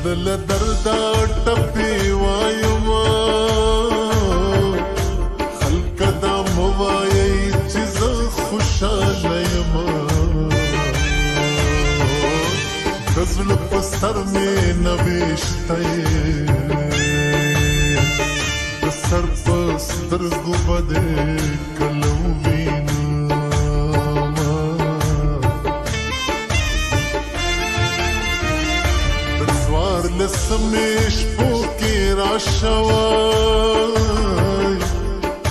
دل دردا ټپي وايما خلک دا موایي چې زه خوشاله یم د زړه په سر مې نوشته د سر په سترګو به دې کله ووینم د څوارلسمې شپو کې راشه وای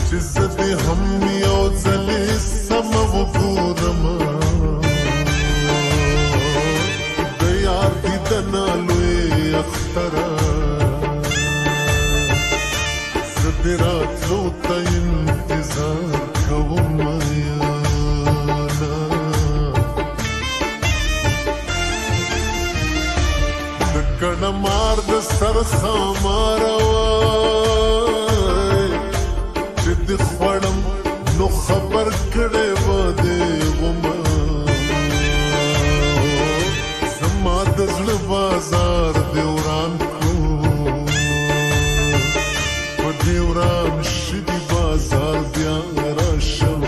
چې زه دې هم یو ځلې سمه وګورم د یار دیدنه لوی اختره زه دې راتلو ته انتظار کوم یاره د کڼه مار د سر خاماره وای چې دې خوړم نو خبر کړی به دې ومه زما د زړه بازار دې وران کړو په دې وران شوي بازار بیا راشم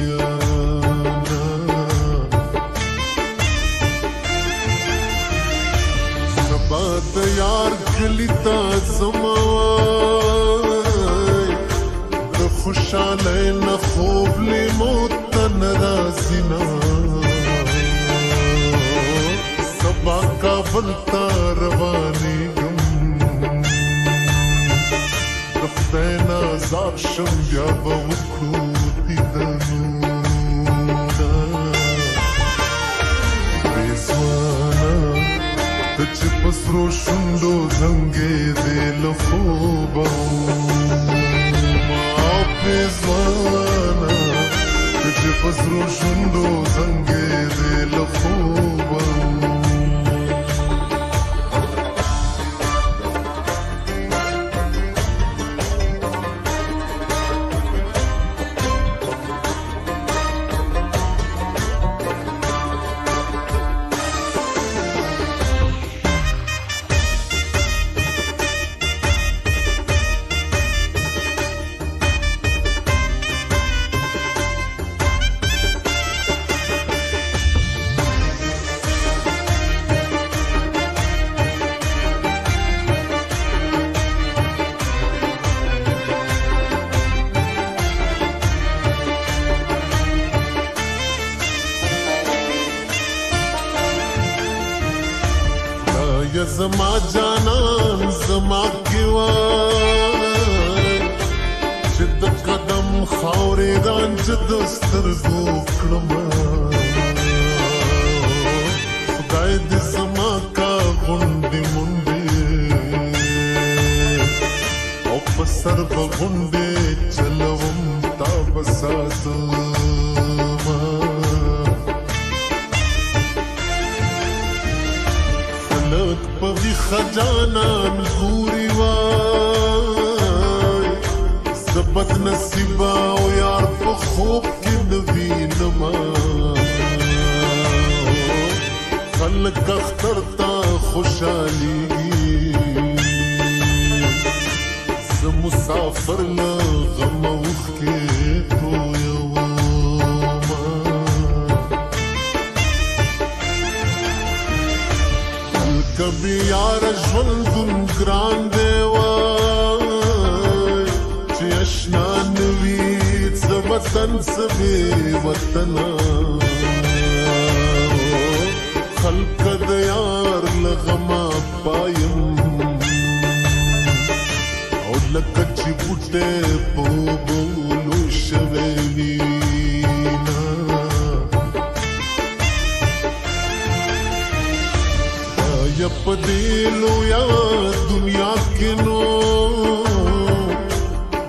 یاره سبا د یار کلي ته ځمه وای د خوشحالۍ نه خوب لیمو ته نه راځي نه سبا کابل ته روانېږم د خدای نه آزاد شم بیا به وکړو دیدنونه رضوانه ته چې په سرو شونډو زنګېدې له خوبه رضوانه ته چې په سرو شونډو زنګېدې له خوبه یا زما جانان زما کې وای چې د قدم خاورې رانج د سترګو کړم خدای دې زما کا غونډې منډې او په سر به غونډې چلوم تا به ساتم خلک په ویښه جانان ګوري وای زه بد نصیبه او یار په خوب کې نه وینمه خلک اختر ته خوشحالیږي زه مسافر له غمه اوښکې تویومه کبھی یار ژوندون ګران دی وای چې اشنا نه وي څه وطن څه بې وطنه خلک د یار له غمه پایم او لکه چې بوټی په اوبو شوی وینه یا په دې لویه دنیا کې نو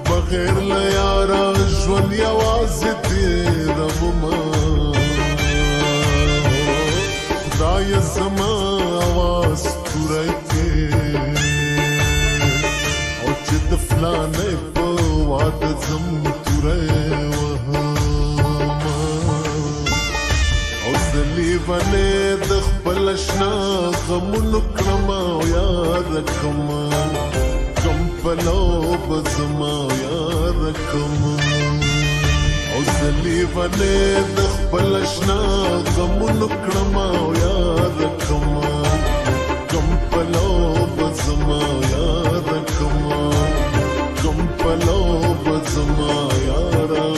بغیر له یاره ژوند یوازې تېرومه خدایه زما اواز توری کې او چې د فلانې په واده ځم توری وهمه او زه لیونی د خپل بلشنا غمونو کړما او یار کما کم پلو بزما او یار کما او زلی ونه د بلشنا غمونو کړما او یار کما کم پلو بزما او یار کما کم پلو بزما یار کما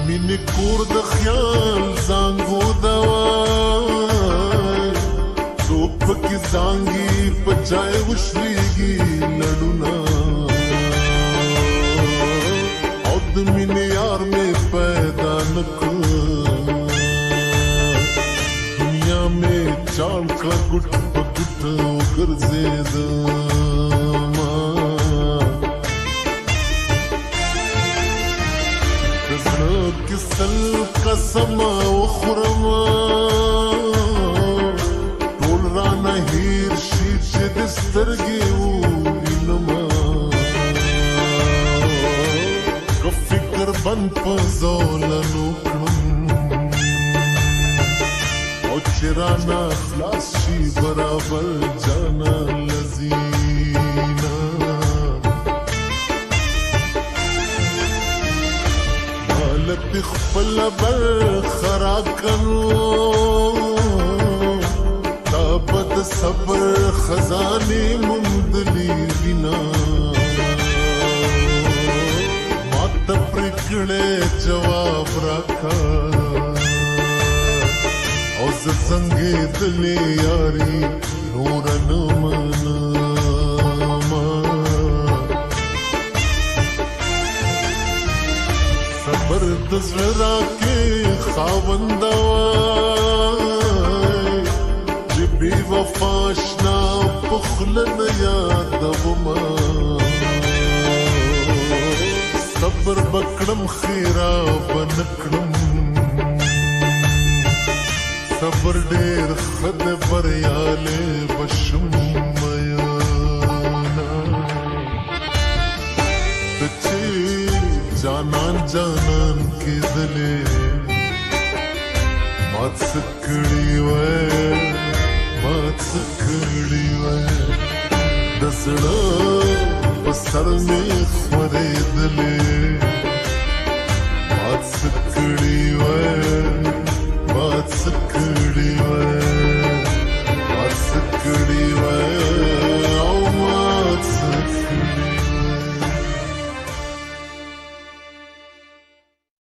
مینې کور د خیال زانګو دوای څوک پکې زانګي په چای وشلېږي لړونه او د مینې یار مې پیدا نه کړ دنیا مې چاړ کړه ګوټ په ګوټ وګرځېدم کسل قسم وخورم ټول رانه هیر شي چې د سترګې ووینم که فکر بند په زولنو کړم او چې رانه خلاص شي برابر جانا لذینا لکه خپل برخراکنو تا بد صبر خزانه مندلی وینا مات پرکړې جواب راکا او څنګه دلې یاري نور نه منا صبر د زړه راکې خاوند وای چې بې وفا اشنا په خوله نه یادومه صبر به کړم خیرا به نه کړم صبر ډېر ښه دی بریالی به شم جانان جانان کې دلې مات سکړی وای مات سکړی وای د زړه په سر مې خورې دلې